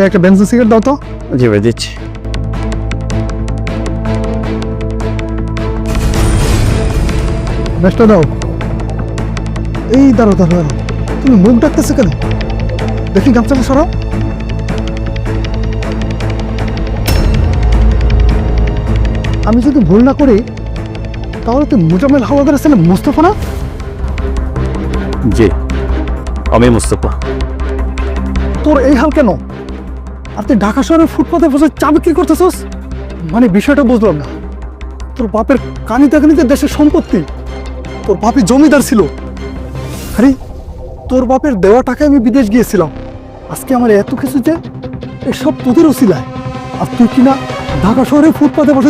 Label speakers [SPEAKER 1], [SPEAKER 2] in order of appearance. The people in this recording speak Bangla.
[SPEAKER 1] একটা বেনজিন সিগারেট দাও তো।
[SPEAKER 2] জি ভাই দিচ্ছি।
[SPEAKER 1] বেশটা দাও। এই দাঁড়ো দাঁড়ো দাঁড়ো, তুমি মুখ ডাকতেছো কেন? দেখি গামছাটা সরাও। আমি যদি ভুল না করি তাহলে তুই মুজাম্মেল হাওলাদারের ছেলে মোস্তফা না?
[SPEAKER 2] জি আমি মুস্তফা।
[SPEAKER 1] তোর এই হাল কেন? আর তুই ঢাকা শহরের ফুটপাতে বসে চা বিক্রি করতেছস? মানে বিষয়টা বুঝলাম না। তোর বাপের কানিতে কানিতে দেশের সম্পত্তি, তোর বাপের জমিদার ছিল। আরে তোর বাপের দেওয়া টাকায় আমি বিদেশ গিয়েছিলাম, আজকে আমার এত কিছু যে এসব তোদের উছিলায়। আর তুই কিনা ঢাকা শহরে ফুটপাতে বসে